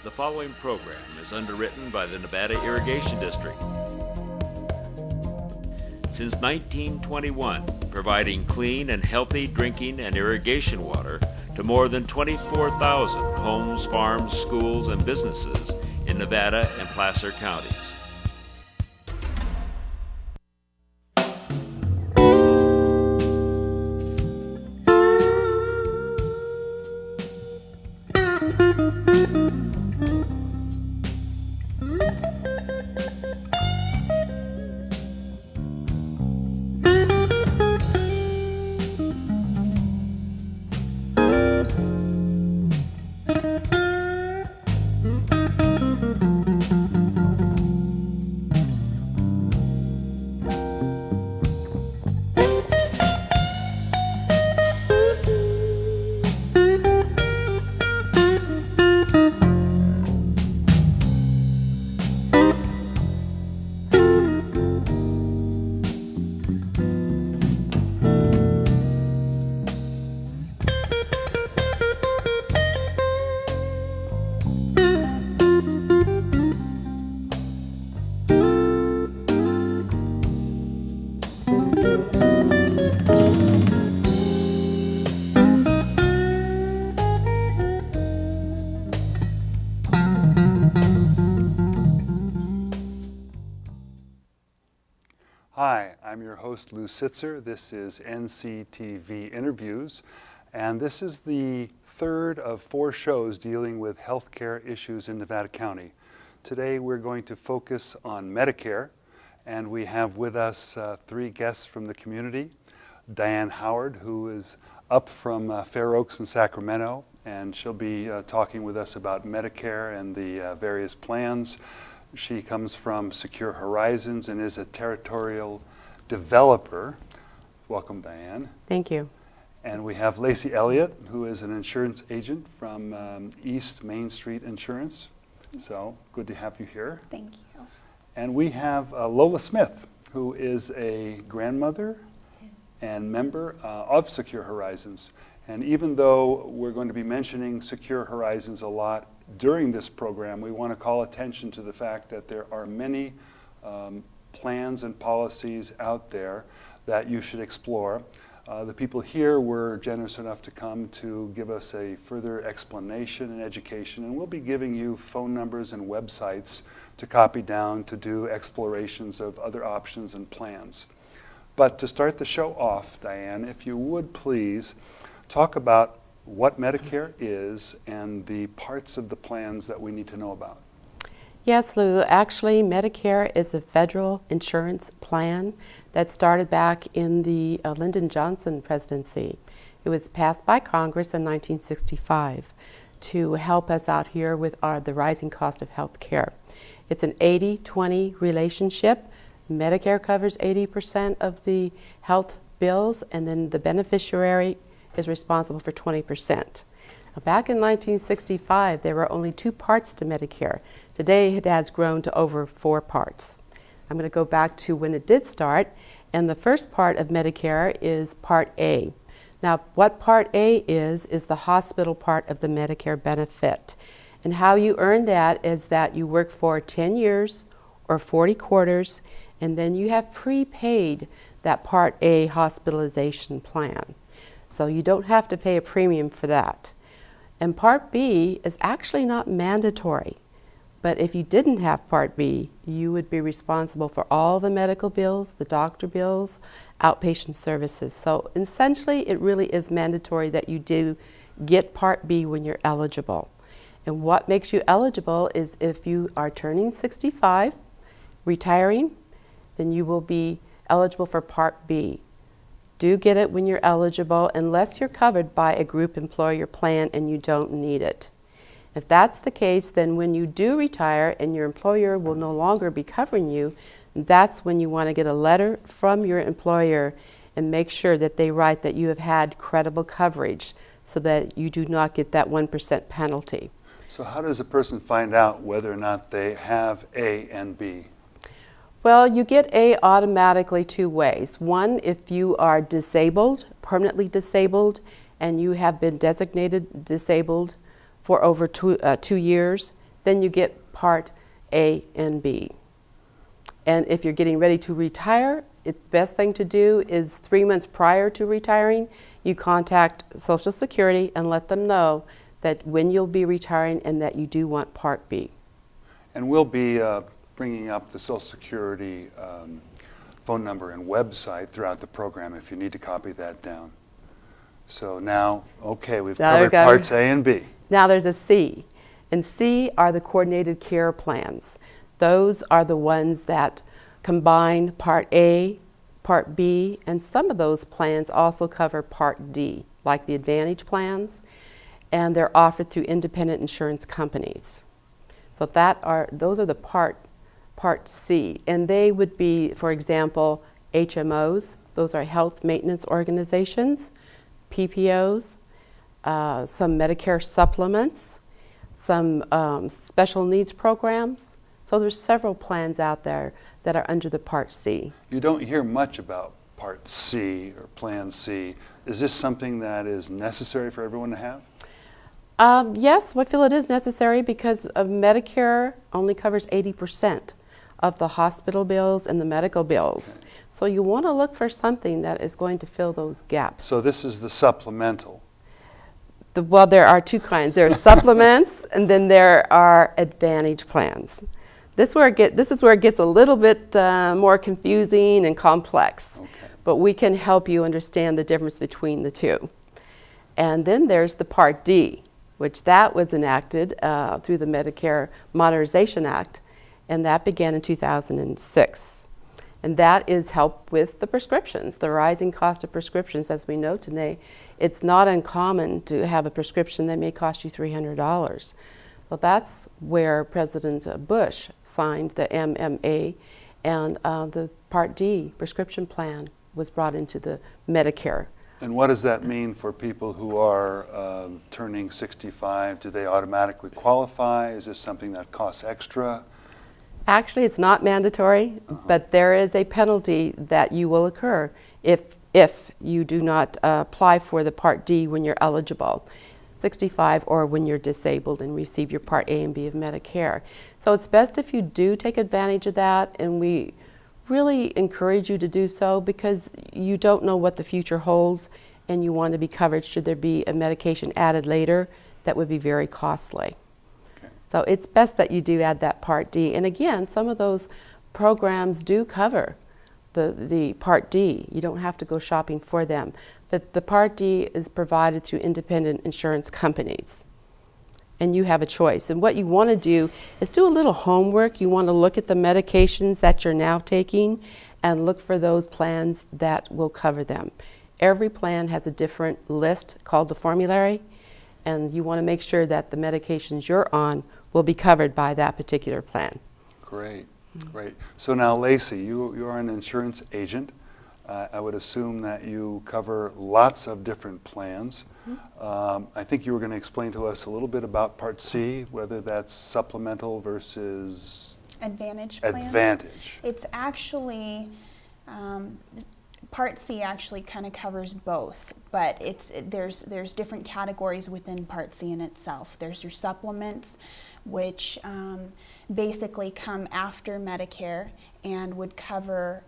The following program is underwritten by the Nevada Irrigation District. Since 1921, providing clean and healthy drinking and irrigation water to more than 24,000 homes, farms, schools, and businesses in Nevada and Placer counties. Hi, I'm your host, Lew Sitzer. This is NCTV Interviews, and this is the third of 4 shows dealing with healthcare issues in Nevada County. Today we're going to focus on Medicare, and we have with us 3 guests from the community. Diane Howard, who is up from Fair Oaks in Sacramento, and she'll be talking with us about Medicare and the various plans. She comes from Secure Horizons and is a territorial developer. Welcome, Diane. Thank you. And we have Lacey Elliott, who is an insurance agent from East Main Street Insurance. So good to have you here. Thank you. And we have Lola Smith, who is a grandmother and member of Secure Horizons. And even though we're going to be mentioning Secure Horizons a lot during this program, we want to call attention to the fact that there are many plans and policies out there that you should explore. The people here were generous enough to come to give us a further explanation and education, and we'll be giving you phone numbers and websites to copy down to do explorations of other options and plans. But to start the show off, Diane, if you would please talk about what Medicare is and the parts of the plans that we need to know about. Yes, Lou. Actually, Medicare is a federal insurance plan that started back in the Lyndon Johnson presidency. It was passed by Congress in 1965 to help us out here with the rising cost of health care. It's an 80-20 relationship. Medicare covers 80% of the health bills, and then the beneficiary is responsible for 20%. Now, back in 1965, there were only 2 parts to Medicare. Today, it has grown to over 4 parts. I'm going to go back to when it did start, and the first part of Medicare is Part A. Now, what Part A is the hospital part of the Medicare benefit. And how you earn that is that you work for 10 years or 40 quarters, and then you have prepaid that Part A hospitalization plan. So you don't have to pay a premium for that. And Part B is actually not mandatory. But if you didn't have Part B, you would be responsible for all the medical bills, the doctor bills, outpatient services. So essentially, it really is mandatory that you do get Part B when you're eligible. And what makes you eligible is if you are turning 65, retiring, then you will be eligible for Part B. Do get it when you're eligible, unless you're covered by a group employer plan and you don't need it. If that's the case, then when you do retire and your employer will no longer be covering you, that's when you want to get a letter from your employer and make sure that they write that you have had credible coverage so that you do not get that 1% penalty. So how does a person find out whether or not they have A and B? Well, you get A automatically 2 ways. One, if you are disabled, permanently disabled, and you have been designated disabled for over 2 years, then you get Part A and B. And if you're getting ready to retire, the best thing to do is 3 months prior to retiring, you contact Social Security and let them know that when you'll be retiring and that you do want Part B. And we'll be bringing up the Social Security phone number and website throughout the program if you need to copy that down. So now, okay, we've covered Parts A and B. Now there's a C, and C are the coordinated care plans. Those are the ones that combine Part A, Part B, and some of those plans also cover Part D, like the Advantage plans, and they're offered through independent insurance companies. So those are the Part C, and they would be, for example, HMOs, those are health maintenance organizations, PPOs, some Medicare supplements, some special needs programs. So there's several plans out there that are under the Part C. You don't hear much about Part C or Plan C. Is this something that is necessary for everyone to have? Yes, I feel it is necessary because Medicare only covers 80% of the hospital bills and the medical bills. Okay. So you want to look for something that is going to fill those gaps. So this is the supplemental. Well, there are two kinds. There are supplements, and then there are Advantage plans. This is where it gets a little bit more confusing and complex. Okay. But we can help you understand the difference between the two. And then there's the Part D, which that was enacted through the Medicare Modernization Act, and that began in 2006. And that is help with the prescriptions, the rising cost of prescriptions. As we know today, it's not uncommon to have a prescription that may cost you $300. Well, that's where President Bush signed the MMA, and the Part D prescription plan was brought into the Medicare. And what does that mean for people who are turning 65? Do they automatically qualify? Is this something that costs extra? Actually, it's not mandatory, but there is a penalty that you will incur if you do not apply for the Part D when you're eligible, 65, or when you're disabled and receive your Part A and B of Medicare. So it's best if you do take advantage of that, and we really encourage you to do so because you don't know what the future holds, and you want to be covered should there be a medication added later that would be very costly. So it's best that you do add that Part D. And again, some of those programs do cover the Part D. You don't have to go shopping for them. But the Part D is provided through independent insurance companies. And you have a choice. And what you want to do is do a little homework. You want to look at the medications that you're now taking and look for those plans that will cover them. Every plan has a different list called the formulary, and you want to make sure that the medications you're on will be covered by that particular plan. Great, great. So now, Lacey, you are an insurance agent. I would assume that you cover lots of different plans. I think you were going to explain to us a little bit about Part C, whether that's supplemental versus Advantage plans. Advantage. It's actually Part C actually kind of covers both, but there's different categories within Part C in itself. There's your supplements, which basically come after Medicare and would cover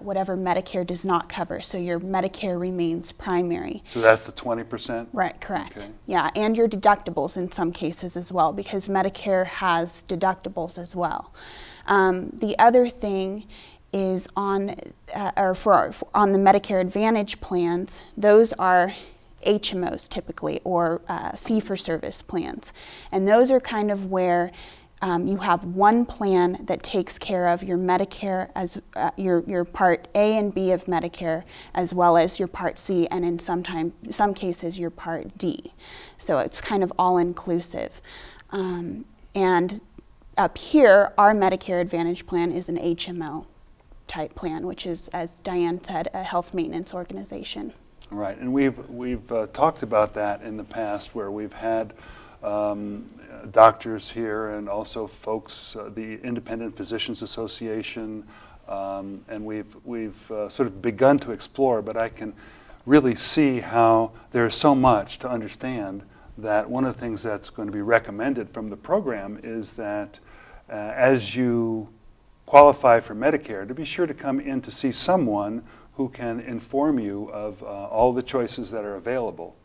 whatever Medicare does not cover. So your Medicare remains primary. So that's the 20%? Right, correct. Okay. Yeah, and your deductibles in some cases as well, because Medicare has deductibles as well. The other thing is on the Medicare Advantage plans, those are HMOs typically, or fee-for-service plans. And those are kind of where you have one plan that takes care of your Medicare, as your Part A and B of Medicare, as well as your Part C, and in some cases your Part D. So it's kind of all-inclusive. And up here, our Medicare Advantage plan is an HMO type plan, which is, as Diane said, a health maintenance organization. Right, and we've talked about that in the past, where we've had doctors here and also folks, the Independent Physicians Association, and we've sort of begun to explore, but I can really see how there's so much to understand that one of the things that's going to be recommended from the program is that as you qualify for Medicare, to be sure to come in to see someone who can inform you of all the choices that are available.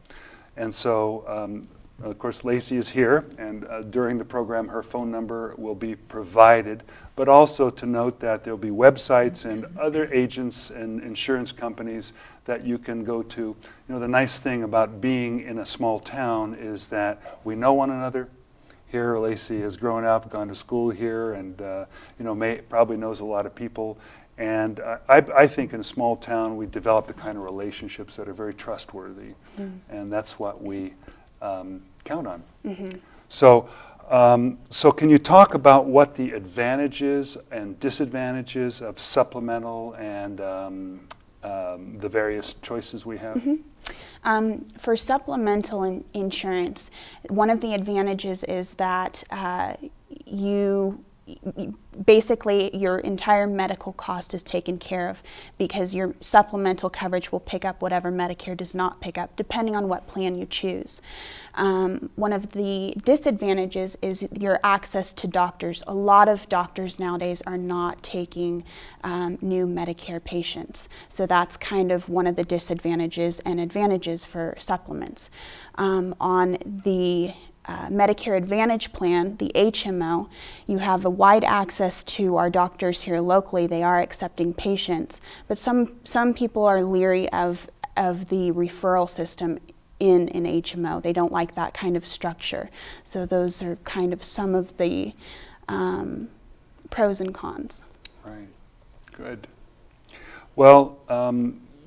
And so, of course, Lacey is here, and during the program her phone number will be provided, but also to note that there'll be websites and other agents and insurance companies that you can go to. You know, the nice thing about being in a small town is that we know one another. Here, Lacey has grown up, gone to school here, and you know, probably knows a lot of people. And I think in a small town we develop the kind of relationships that are very trustworthy, and that's what we count on. So, so can you talk about what the advantages and disadvantages of supplemental and the various choices we have? For supplemental insurance, one of the advantages is that basically your entire medical cost is taken care of, because your supplemental coverage will pick up whatever Medicare does not pick up, depending on what plan you choose. One of the disadvantages is your access to doctors. A lot of doctors nowadays are not taking new Medicare patients, so that's kind of one of the disadvantages and advantages for supplements. On the Medicare Advantage plan, the HMO, you have a wide access to our doctors here locally. They are accepting patients, but some people are leery of the referral system in an HMO. They don't like that kind of structure. So those are kind of some of the pros and cons. Right. Good. Well,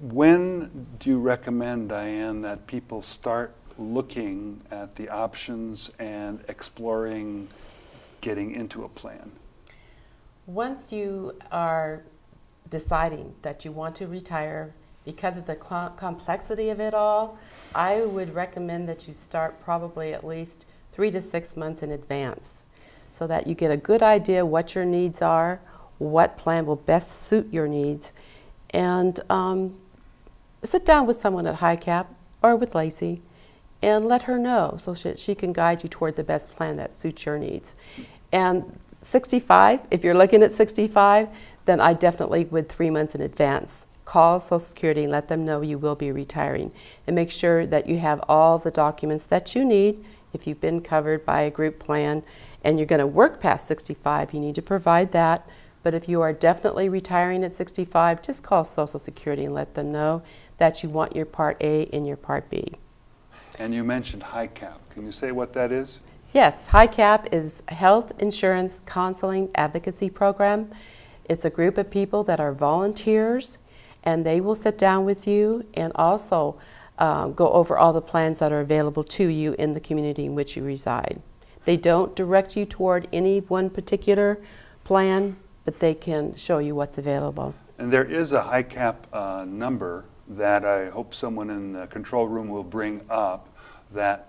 when do you recommend, Diane, that people start looking at the options and exploring getting into a plan? Once you are deciding that you want to retire, because of the complexity of it all, I would recommend that you start probably at least 3 to 6 months in advance, so that you get a good idea what your needs are, what plan will best suit your needs, and sit down with someone at HiCap or with Lacey and let her know, so she can guide you toward the best plan that suits your needs. And 65, if you're looking at 65, then I definitely would 3 months in advance call Social Security and let them know you will be retiring, and make sure that you have all the documents that you need. If you've been covered by a group plan and you're going to work past 65, you need to provide that. But if you are definitely retiring at 65, just call Social Security and let them know that you want your Part A and your Part B. And you mentioned HiCap. Can you say what that is? Yes, HiCap is Health Insurance Counseling Advocacy Program. It's a group of people that are volunteers, and they will sit down with you and also go over all the plans that are available to you in the community in which you reside. They don't direct you toward any one particular plan, but they can show you what's available. And there is a HiCap number that I hope someone in the control room will bring up that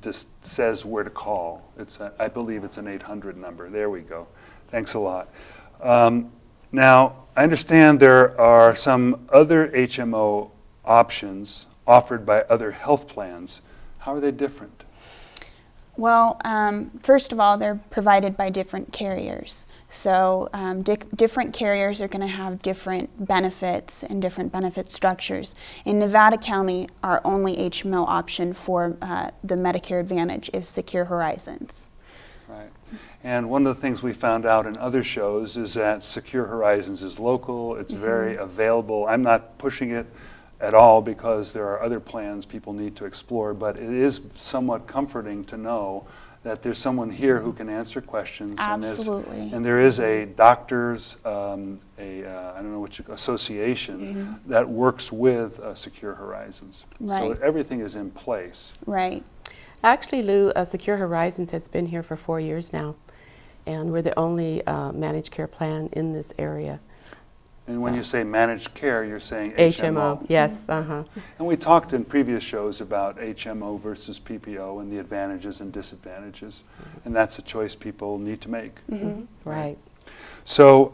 just says where to call. I believe it's an 800 number. There we go. Thanks a lot. Now, I understand there are some other HMO options offered by other health plans. How are they different? Well, first of all, they're provided by different carriers. So different carriers are going to have different benefits and different benefit structures. In Nevada County, our only HMO option for the Medicare Advantage is Secure Horizons. Right. And one of the things we found out in other shows is that Secure Horizons is local, it's very available. I'm not pushing it at all because there are other plans people need to explore, but it is somewhat comforting to know that there's someone here who can answer questions. Absolutely. And there is a doctors, I don't know which association that works with Secure Horizons. Right. So everything is in place. Right. Actually, Lew, Secure Horizons has been here for 4 years now, and we're the only managed care plan in this area. And when you say managed care, you're saying HMO. Yes, uh-huh. And we talked in previous shows about HMO versus PPO and the advantages and disadvantages, and that's a choice people need to make. Right. So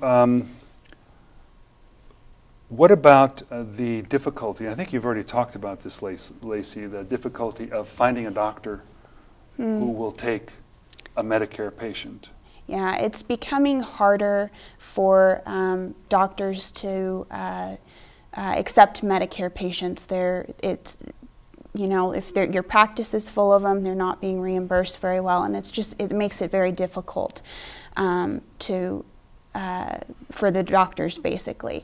What about the difficulty? I think you've already talked about this, Lacey, the difficulty of finding a doctor who will take a Medicare patient. Yeah, it's becoming harder for doctors to accept Medicare patients. If your practice is full of them, they're not being reimbursed very well, and it makes it very difficult for the doctors, basically.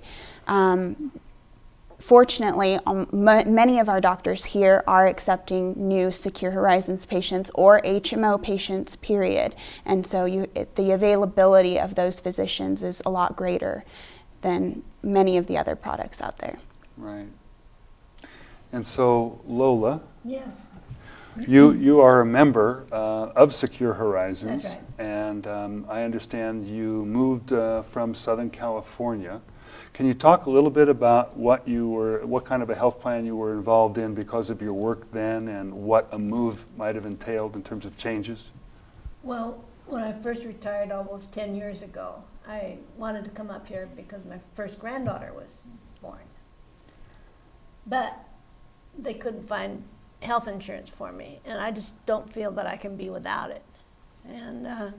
Fortunately, many of our doctors here are accepting new Secure Horizons patients or HMO patients, period. And so the availability of those physicians is a lot greater than many of the other products out there. Right. And so, Lola, Yes. you are a member of Secure Horizons. That's right. And I understand you moved from Southern California. Can you talk a little bit about what kind of a health plan you were involved in because of your work then, and what a move might have entailed in terms of changes? Well, when I first retired almost 10 years ago, I wanted to come up here because my first granddaughter was born. But they couldn't find health insurance for me, and I just don't feel that I can be without it. And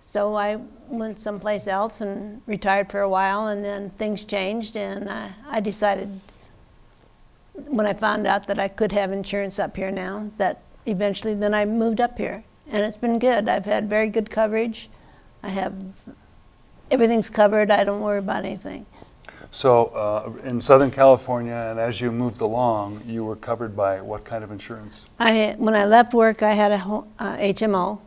so I went someplace else and retired for a while, and then things changed, and I decided, when I found out that I could have insurance up here now, that eventually then I moved up here, and it's been good. I've had very good coverage. Everything's covered. I don't worry about anything. So in Southern California, and as you moved along, you were covered by what kind of insurance? When I left work, I had a HMO,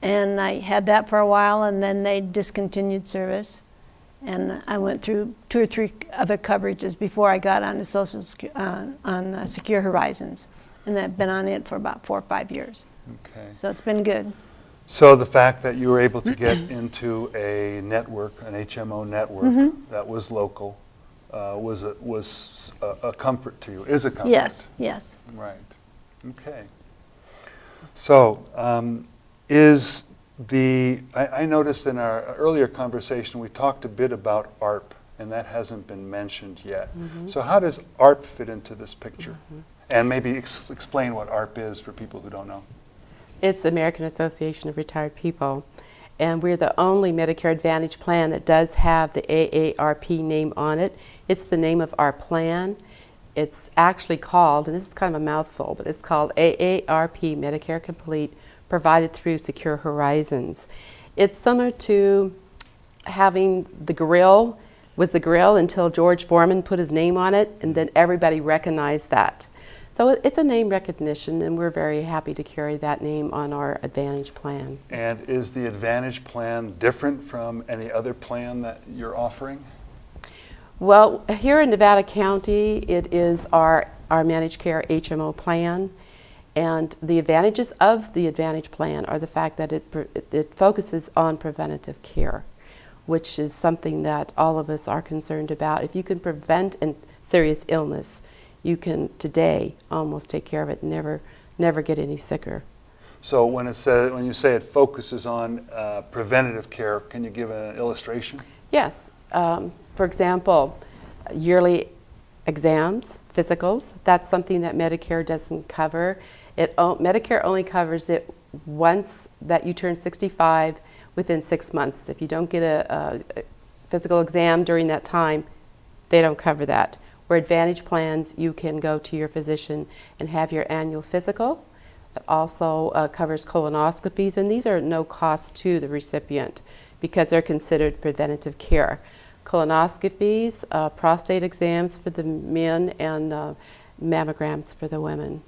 and I had that for a while, and then they discontinued service. And I went through 2 or 3 other coverages before I got on the Secure Horizons, and I've been on it for about 4 or 5 years. Okay. So it's been good. So the fact that you were able to get into a network, an HMO network that was local, was a comfort to you, is a comfort. Yes, yes. Right. Okay. So I noticed in our earlier conversation we talked a bit about ARP, and that hasn't been mentioned yet. So how does ARP fit into this picture? And maybe explain what ARP is for people who don't know. It's the American Association of Retired People, and we're the only Medicare Advantage plan that does have the AARP name on it. It's the name of our plan. It's actually called, and this is kind of a mouthful, but it's called AARP Medicare Complete, provided through Secure Horizons. It's similar to having the grill, was the grill until George Foreman put his name on it, and then everybody recognized that. So it's a name recognition, and we're very happy to carry that name on our Advantage plan. And is the Advantage plan different from any other plan that you're offering? Well, here in Nevada County, it is our managed care HMO plan. And the advantages of the Advantage plan are the fact that it focuses on preventative care, which is something that all of us are concerned about. If you can prevent a serious illness, you can today almost take care of it and never get any sicker. So when you say it focuses on preventative care, can you give an illustration? Yes. For example, yearly exams, physicals, that's something that Medicare doesn't cover. Medicare only covers it once that you turn 65 within 6 months. If you don't get a physical exam during that time, they don't cover that. Where Advantage plans, you can go to your physician and have your annual physical. It also covers colonoscopies, and these are no cost to the recipient because they're considered preventative care. Colonoscopies, prostate exams for the men, and mammograms for the women.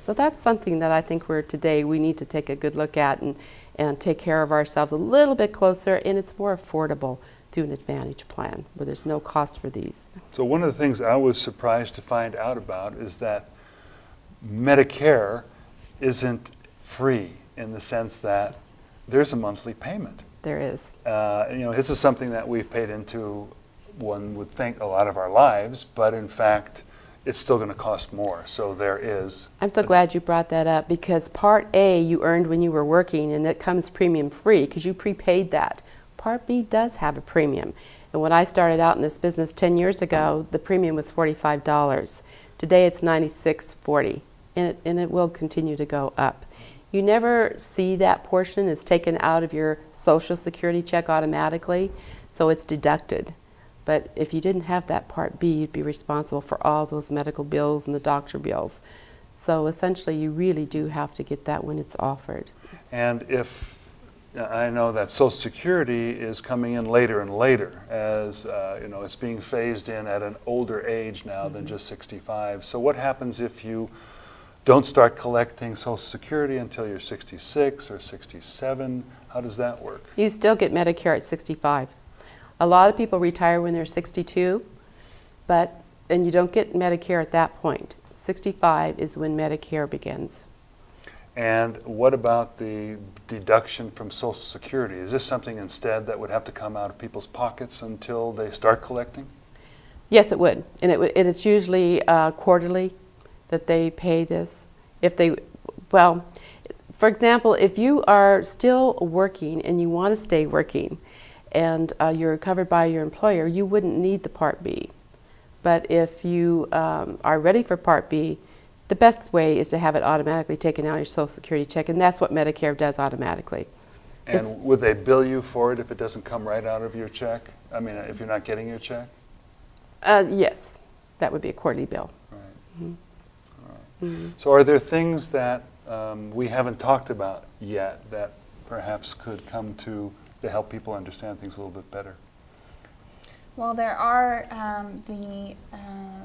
So that's something that I think we need to take a good look at and take care of ourselves a little bit closer, and it's more affordable through an Advantage plan where there's no cost for these. So one of the things I was surprised to find out about is that Medicare isn't free in the sense that there's a monthly payment. There is. This is something that we've paid into, one would think, a lot of our lives, but in fact, it's still going to cost more. So there is. I'm so glad you brought that up because Part A you earned when you were working, and that comes premium free because you prepaid that. Part B does have a premium. And when I started out in this business 10 years ago, the premium was $45. Today it's $96.40, and it will continue to go up. You never see that portion. It's taken out of your Social Security check automatically, so it's deducted. But if you didn't have that Part B, you'd be responsible for all those medical bills and the doctor bills. So essentially, you really do have to get that when it's offered. And if I know that Social Security is coming in later and later, as it's being phased in at an older age now than just 65. So what happens if you don't start collecting Social Security until you're 66 or 67? How does that work? You still get Medicare at 65. A lot of people retire when they're 62, and you don't get Medicare at that point. 65 is when Medicare begins. And what about the deduction from Social Security? Is this something instead that would have to come out of people's pockets until they start collecting? Yes, it would. And it's usually quarterly that they pay this. For example, if you are still working and you want to stay working and you're covered by your employer, you wouldn't need the Part B. But if you are ready for Part B, the best way is to have it automatically taken out of your Social Security check, and that's what Medicare does automatically. And would they bill you for it if it doesn't come right out of your check? I mean, if you're not getting your check? Yes, that would be a quarterly bill. Right. Mm-hmm. All right. Mm-hmm. So are there things that we haven't talked about yet that perhaps could come to help people understand things a little bit better? Well, there are the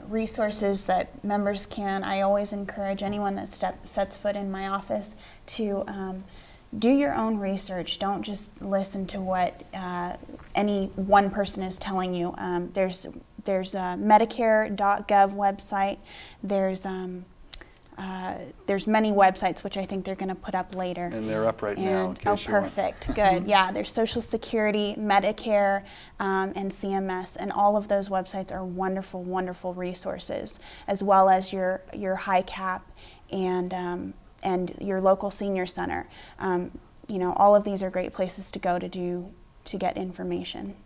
resources that members can. I always encourage anyone that sets foot in my office to do your own research. Don't just listen to what any one person is telling you. There's a Medicare.gov website. There's many websites, which I think they're going to put up later. And they're up right now in case you want. Perfect. Good. Yeah, there's Social Security, Medicare, and CMS, and all of those websites are wonderful, wonderful resources, as well as your high cap and your local senior center. All of these are great places to go to get information.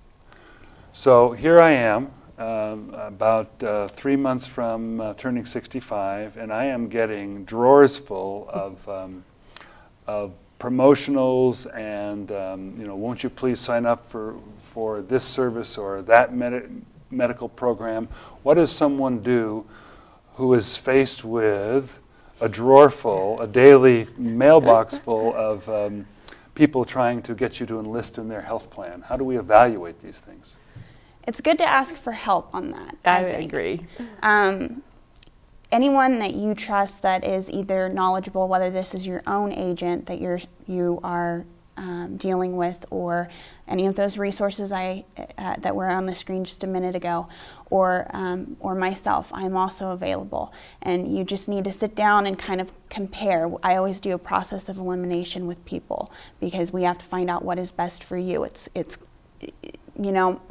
So here I am. About 3 months from turning 65, and I am getting drawers full of promotionals and won't you please sign up for this service or that medical program. What does someone do who is faced with a drawer full, a daily mailbox full of people trying to get you to enlist in their health plan? How do we evaluate these things? It's good to ask for help on that. I agree. Anyone that you trust that is either knowledgeable, whether this is your own agent that you are dealing with, or any of those resources that were on the screen just a minute ago, or myself, I'm also available. And you just need to sit down and kind of compare. I always do a process of elimination with people because we have to find out what is best for you.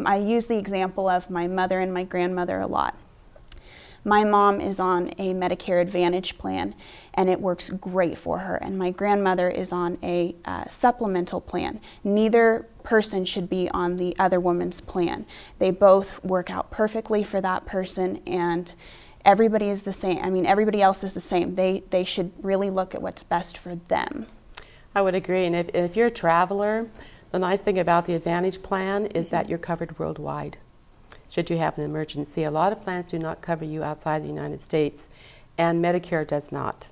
I use the example of my mother and my grandmother a lot. My mom is on a Medicare Advantage plan, and it works great for her. And my grandmother is on a supplemental plan. Neither person should be on the other woman's plan. They both work out perfectly for that person, and everybody is the same. I mean, everybody else is the same. They should really look at what's best for them. I would agree. And if you're a traveler, the nice thing about the Advantage plan is that you're covered worldwide. Should you have an emergency, a lot of plans do not cover you outside the United States, and Medicare does not.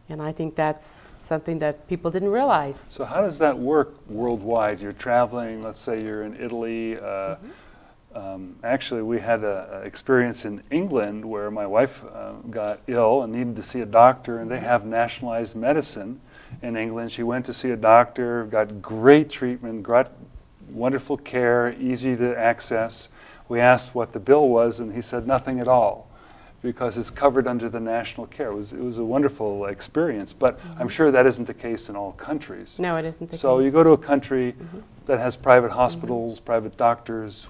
And I think that's something that people didn't realize. So how does that work worldwide? You're traveling, let's say you're in Italy. Actually, we had an experience in England where my wife got ill and needed to see a doctor, and they have nationalized medicine in England. She went to see a doctor, got great treatment, got wonderful care, easy to access. We asked what the bill was, and he said nothing at all, because it's covered under the national care. It was a wonderful experience, but I'm sure that isn't the case in all countries. No, it isn't the case. So you go to a country that has private hospitals, private doctors.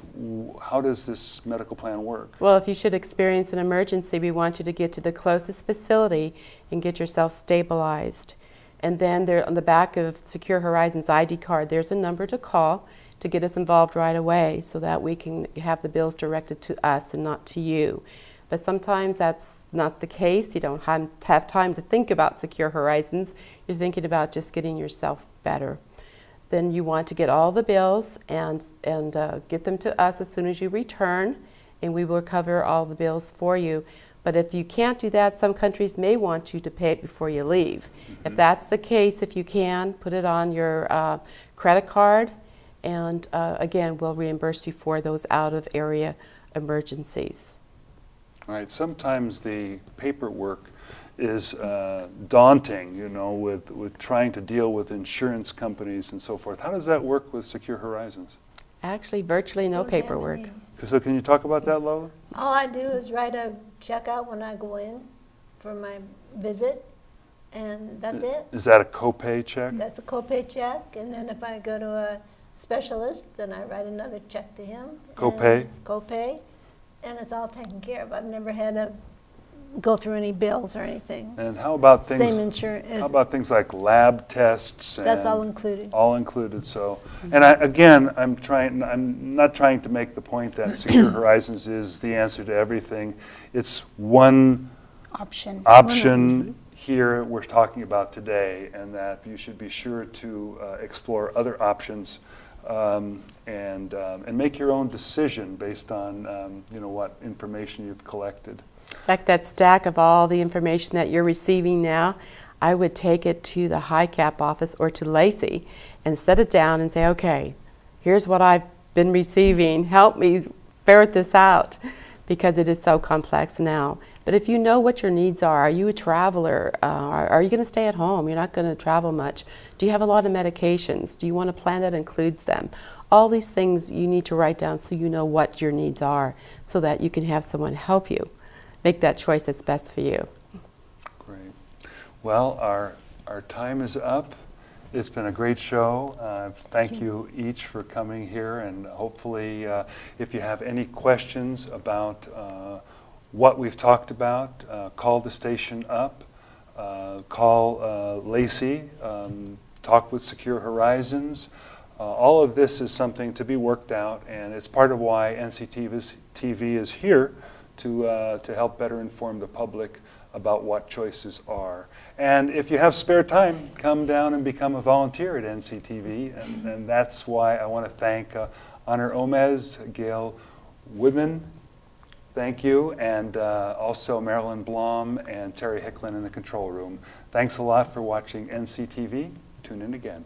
How does this medical plan work? Well, if you should experience an emergency, we want you to get to the closest facility and get yourself stabilized. And then there, on the back of Secure Horizons ID card, there's a number to call to get us involved right away so that we can have the bills directed to us and not to you. But sometimes that's not the case. You don't have time to think about Secure Horizons. You're thinking about just getting yourself better. Then you want to get all the bills and get them to us as soon as you return, and we will cover all the bills for you. But if you can't do that, some countries may want you to pay it before you leave. Mm-hmm. If that's the case, if you can, put it on your credit card, and again, we'll reimburse you for those out-of-area emergencies. All right, sometimes the paperwork is daunting, you know, with trying to deal with insurance companies and so forth. How does that work with Secure Horizons? Actually, virtually no Don't have paperwork. any. So can you talk about that, Lola? All I do is write a check out when I go in for my visit, and that's it. Is that a copay check? That's a copay check, and then if I go to a specialist, then I write another check to him. Copay? And copay, and it's all taken care of. I've never had to go through any bills or anything. And how about things? Same insurance. How about things like lab tests? That's and all included. All included. So, and I'm not trying to make the point that Secure Horizons is the answer to everything. It's one option here we're talking about today, and that you should be sure to explore other options and make your own decision based on you know, what information you've collected. In fact, that stack of all the information that you're receiving now, I would take it to the HICAP office or to Lacey and set it down and say, okay, here's what I've been receiving. Help me ferret this out, because it is so complex now. But if you know what your needs are you a traveler? Are you going to stay at home? You're not going to travel much. Do you have a lot of medications? Do you want a plan that includes them? All these things you need to write down so you know what your needs are, so that you can have someone help you make that choice that's best for you. Great. Well, our time is up. It's been a great show. Thank you each for coming here, and hopefully if you have any questions about what we've talked about, call the station up, call Lacey, talk with Secure Horizons. All of this is something to be worked out, and it's part of why NCTV is here to help better inform the public about what choices are. And if you have spare time, come down and become a volunteer at NCTV. And that's why I want to thank Honor Omez, Gail Woodman, thank you, and also Marilyn Blom and Terry Hicklin in the control room. Thanks a lot for watching NCTV. Tune in again.